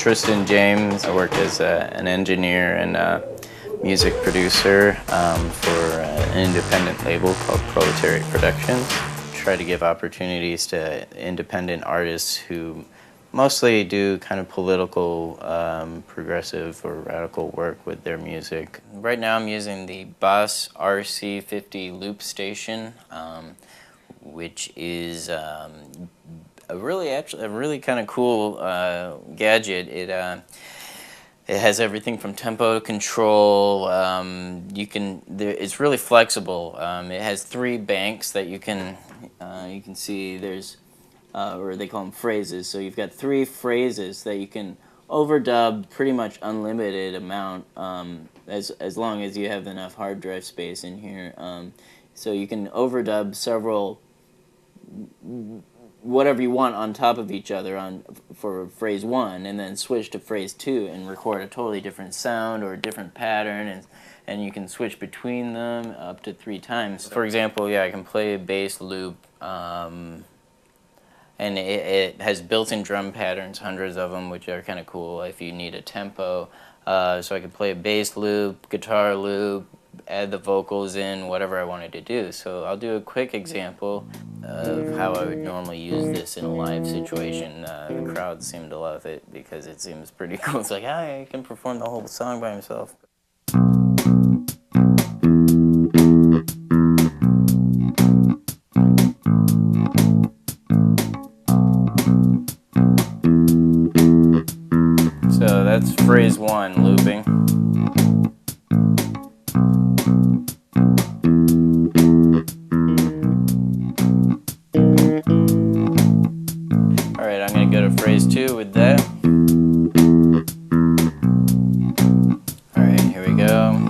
Tristan James. I work as an engineer and a music producer for an independent label called Proletariat Productions. Try to give opportunities to independent artists who mostly do kind of political, progressive or radical work with their music. Right now I'm using the Boss RC-50 loop station, which is a really kind of cool gadget. It has everything from tempo control. It's really flexible. It has 3 banks that you can see. There's or they call them phrases. So you've got 3 phrases that you can overdub pretty much unlimited amount as long as you have enough hard drive space in here. So you can overdub several whatever you want on top of each other for phrase 1, and then switch to phrase 2 and record a totally different sound or a different pattern, and you can switch between them up to 3 times. For example, yeah, I can play a bass loop, and it has built-in drum patterns, hundreds of them, which are kind of cool if you need a tempo. So I could play a bass loop, guitar loop, add the vocals in, whatever I wanted to do. So I'll do a quick example of how I would normally use this in a live situation. The crowd seemed to love it because it seems pretty cool. It's like, I can perform the whole song by himself. So that's phrase 1 looping. Alright, I'm going to go to phrase 2 with that. Alright, here we go.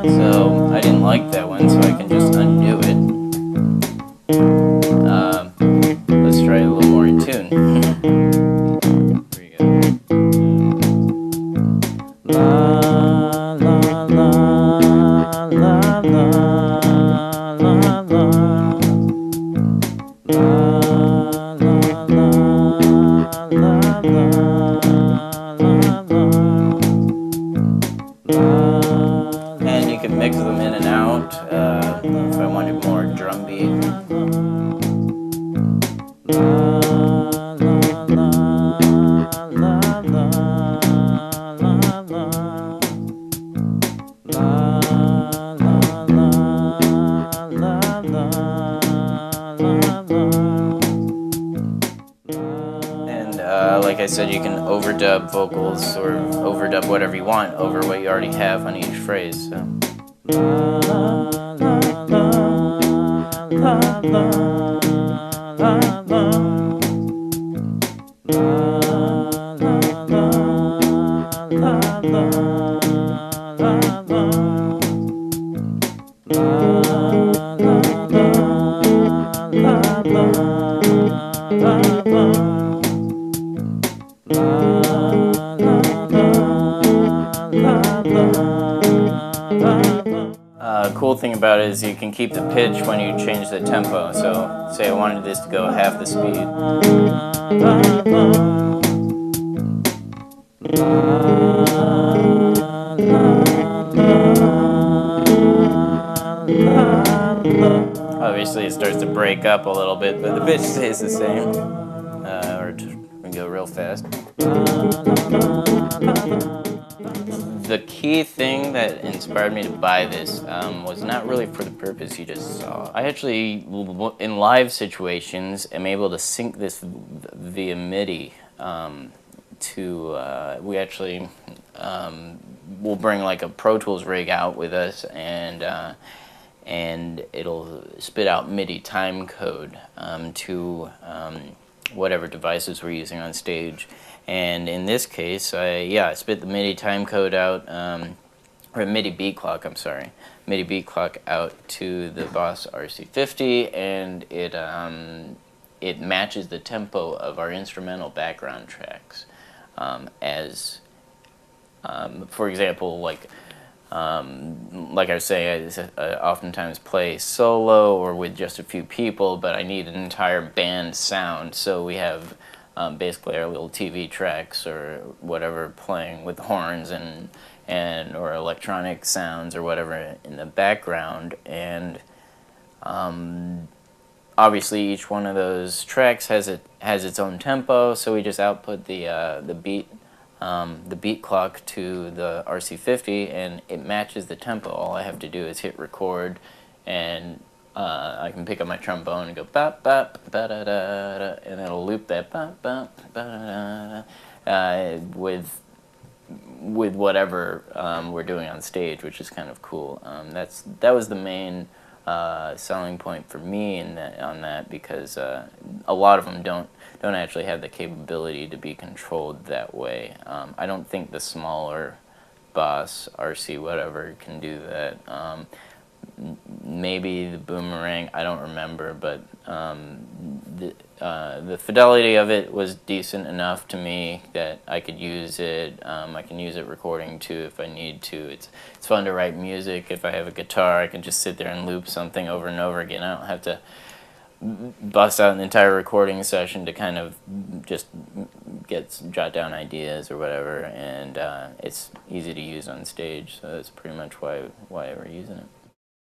So I didn't like that one, so I can just undo it. Let's try a little more in tune. Here we go. La la la la la la la la. And you can mix them in and out if I wanted more drum beat. Like I said, you can overdub vocals or overdub whatever you want over what you already have on each phrase. So. Cool thing about it is you can keep the pitch when you change the tempo. So say I wanted this to go half the speed. Obviously it starts to break up a little bit, but the pitch stays the same. Or we can go real fast. The key thing that inspired me to buy this was not really for the purpose you just saw. I actually, in live situations, am able to sync this via MIDI we actually will bring like a Pro Tools rig out with us, and it'll spit out MIDI time code to whatever devices we're using on stage. And in this case, I spit the MIDI time code out, or MIDI beat clock, I'm sorry, MIDI beat clock out to the Boss RC-50, and it matches the tempo of our instrumental background tracks. For example, like I was saying, I oftentimes play solo or with just a few people, but I need an entire band sound, so we have basically our little TV tracks or whatever playing with horns and or electronic sounds or whatever in the background, and obviously each one of those tracks has its own tempo, so we just output the beat clock to the RC-50, and it matches the tempo. All I have to do is hit record, and I can pick up my trombone and go bop bop ba da da da, and it'll loop that bop bop ba da da with whatever we're doing on stage, which is kind of cool. That was the main selling point for me on that, because a lot of them don't actually have the capability to be controlled that way. I don't think the smaller Boss RC whatever can do that. Maybe the Boomerang, I don't remember, but the fidelity of it was decent enough to me that I could use it. I can use it recording too if I need to. It's fun to write music. If I have a guitar, I can just sit there and loop something over and over again. I don't have to bust out an entire recording session to kind of just jot down ideas or whatever, and it's easy to use on stage, so that's pretty much why we're using it.